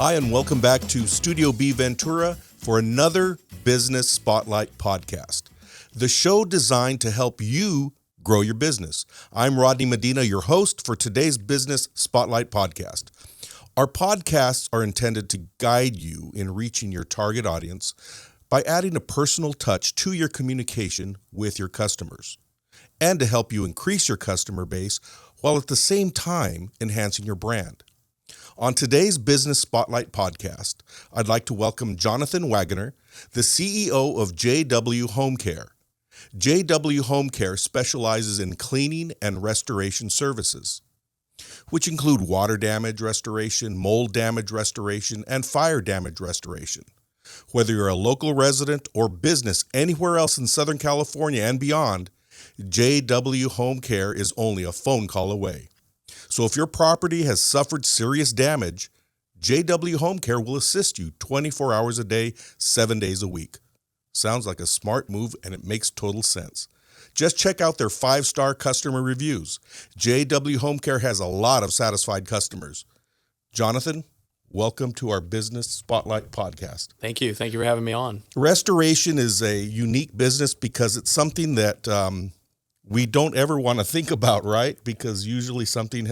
Hi, and welcome back to Studio B Ventura for another Business Spotlight podcast, the show designed to help you grow your business. I'm Rodney Medina, your host for today's Business Spotlight podcast. Our podcasts are intended to guide you in reaching your target audience by adding a personal touch to your communication with your customers, and to help you increase your customer base while at the same time enhancing your brand. On today's Business Spotlight podcast, I'd like to welcome Jonathan Wagoner, the CEO of JW Homecare. JW Homecare specializes in cleaning and restoration services, which include water damage restoration, mold damage restoration, and fire damage restoration. Whether you're a local resident or business anywhere else in Southern California and beyond, JW Homecare is only a phone call away. So if your property has suffered serious damage, JW Homecare will assist you 24 hours a day, 7 days a week. Sounds like a smart move, and it makes total sense. Just check out their 5-star customer reviews. JW Homecare has a lot of satisfied customers. Jonathan, welcome to our Business Spotlight podcast. Thank you. Thank you for having me on. Restoration is a unique business because it's something that we don't ever want to think about, right? Because usually something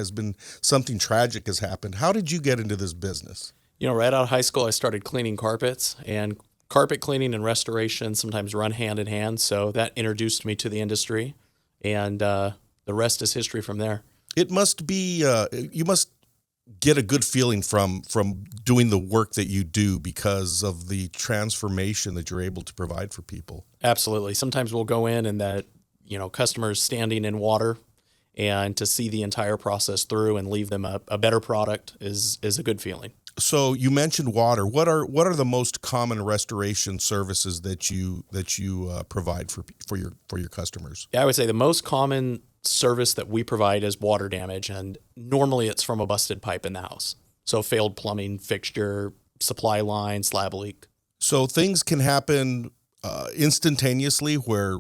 tragic has happened. How did you get into this business? Right out of high school, I started cleaning carpets, and carpet cleaning and restoration sometimes run hand in hand. So that introduced me to the industry, and the rest is history from there. It must be, you must get a good feeling from doing the work that you do because of the transformation that you're able to provide for people. Absolutely. Sometimes we'll go in and that, customers standing in water, and to see the entire process through and leave them a better product is a good feeling. So you mentioned water. What are the most common restoration services that you provide for your customers? Yeah, I would say the most common service that we provide is water damage, and normally it's from a busted pipe in the house. So failed plumbing fixture, supply line, slab leak. So things can happen instantaneously where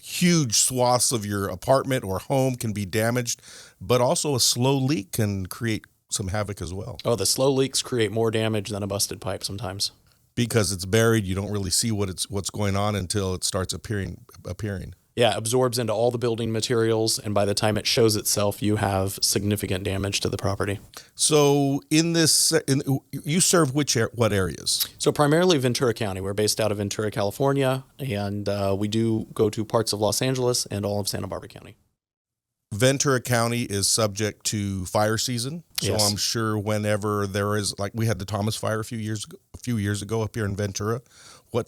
huge swaths of your apartment or home can be damaged, but also a slow leak can create some havoc as well. Oh, the slow leaks create more damage than a busted pipe sometimes. Because it's buried, you don't really see what's going on until it starts appearing. Yeah, absorbs into all the building materials, and by the time it shows itself, you have significant damage to the property. So you serve what areas? So primarily Ventura County. We're based out of Ventura, California, and we do go to parts of Los Angeles and all of Santa Barbara County. Ventura County is subject to fire season, so yes. I'm sure whenever there is, like we had the Thomas Fire a few years ago up here in Ventura.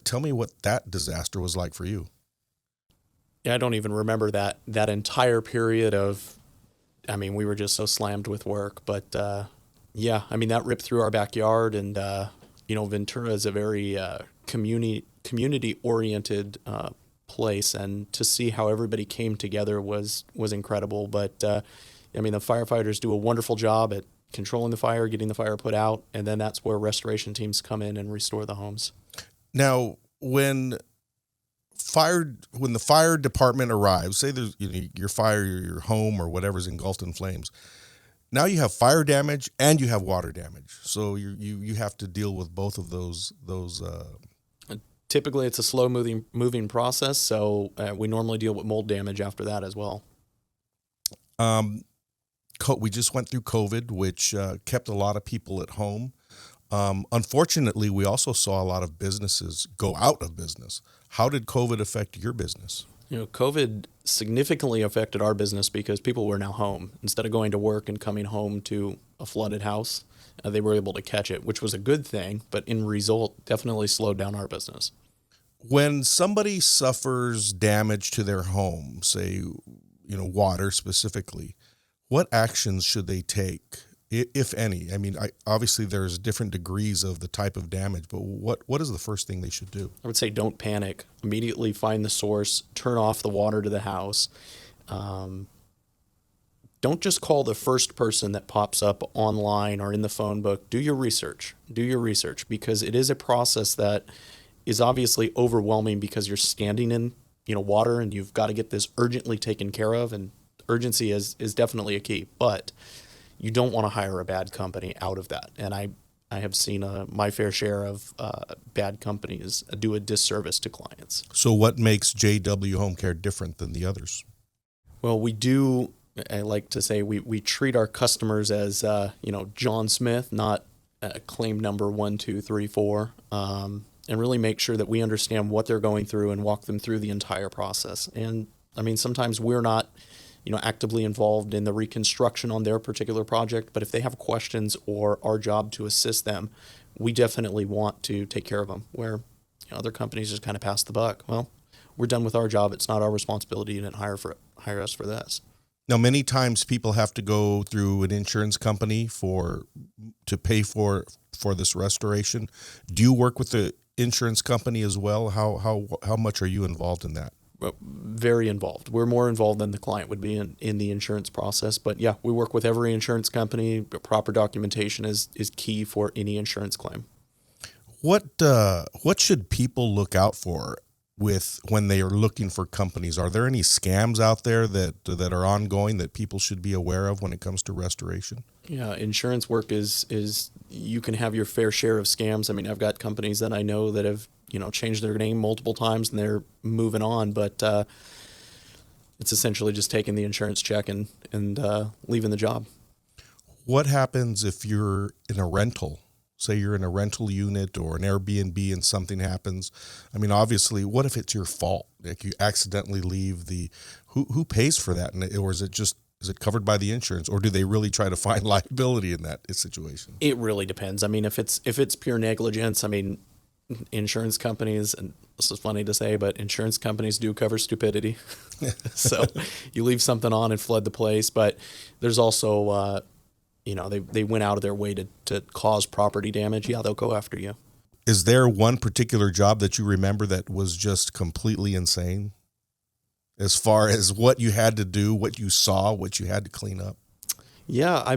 Tell me what that disaster was like for you. Yeah, I don't even remember that entire period of, we were just so slammed with work. But that ripped through our backyard, and Ventura is a very community-oriented place, and to see how everybody came together was incredible. But the firefighters do a wonderful job at controlling the fire, getting the fire put out, and then that's where restoration teams come in and restore the homes. Now, when the fire department arrives, say there's your home or whatever's engulfed in flames. Now you have fire damage and you have water damage, so you have to deal with both of those. Typically, it's a slow moving process, so we normally deal with mold damage after that as well. We just went through COVID, which kept a lot of people at home. Unfortunately, we also saw a lot of businesses go out of business. How did COVID affect your business? COVID significantly affected our business because people were now home. Instead of going to work and coming home to a flooded house, they were able to catch it, which was a good thing, but in result, definitely slowed down our business. When somebody suffers damage to their home, say, water specifically, what actions should they take, if any? Obviously there's different degrees of the type of damage, but what is the first thing they should do? I would say don't panic. Immediately find the source, turn off the water to the house. Don't just call the first person that pops up online or in the phone book. Do your research, because it is a process that is obviously overwhelming because you're standing in water and you've got to get this urgently taken care of, and urgency is definitely a key, but you don't want to hire a bad company out of that. And I have seen my fair share of bad companies do a disservice to clients. So what makes JW Home Care different than the others? Well, I like to say we treat our customers as, John Smith, not claim number 1, 2, 3, 4, and really make sure that we understand what they're going through and walk them through the entire process. And I mean, sometimes we're not, actively involved in the reconstruction on their particular project, but if they have questions or our job to assist them, we definitely want to take care of them. Where other companies just kind of pass the buck. Well, we're done with our job. It's not our responsibility. You didn't hire us for this. Now, many times people have to go through an insurance company to pay for this restoration. Do you work with the insurance company as well? How much are you involved in that? Very involved. We're more involved than the client would be in the insurance process. But yeah, we work with every insurance company. Proper documentation is key for any insurance claim. What should people look out for when they are looking for companies? Are there any scams out there that are ongoing that people should be aware of when it comes to restoration? Yeah, insurance work is you can have your fair share of scams. I mean, I've got companies that I know that have changed their name multiple times and they're moving on, but it's essentially just taking the insurance check and leaving the job. What happens if you're in a rental? Say you're in a rental unit or an Airbnb and something happens. I mean, obviously, what if it's your fault? Like you accidentally leave who pays for that? Or is it covered by the insurance, or do they really try to find liability in that situation? It really depends. I mean, if it's pure negligence, I mean, insurance companies, and this is funny to say, but insurance companies do cover stupidity. So you leave something on and flood the place, but there's also, they went out of their way to cause property damage. Yeah, they'll go after you. Is there one particular job that you remember that was just completely insane? As far as what you had to do, what you saw, what you had to clean up? Yeah,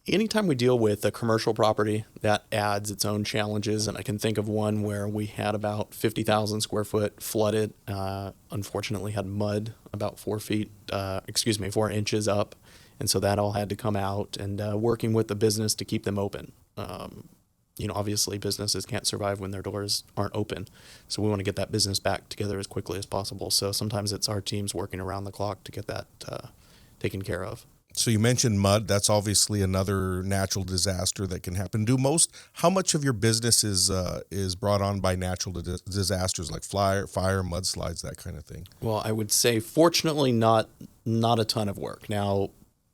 anytime we deal with a commercial property, that adds its own challenges. And I can think of one where we had about 50,000 square foot flooded, unfortunately had mud about 4 inches up. And so that all had to come out, and working with the business to keep them open. Obviously businesses can't survive when their doors aren't open. So we want to get that business back together as quickly as possible. So sometimes it's our teams working around the clock to get that taken care of. So you mentioned mud. That's obviously another natural disaster that can happen. How much of your business is brought on by natural disasters like fire, mudslides, that kind of thing? Well, I would say fortunately not a ton of work. Now,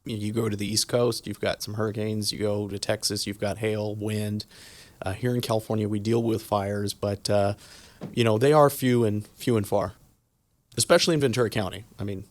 you go to the East Coast, you've got some hurricanes. You go to Texas, you've got hail, wind. Here in California, we deal with fires, but they are few and far, especially in Ventura County. I mean,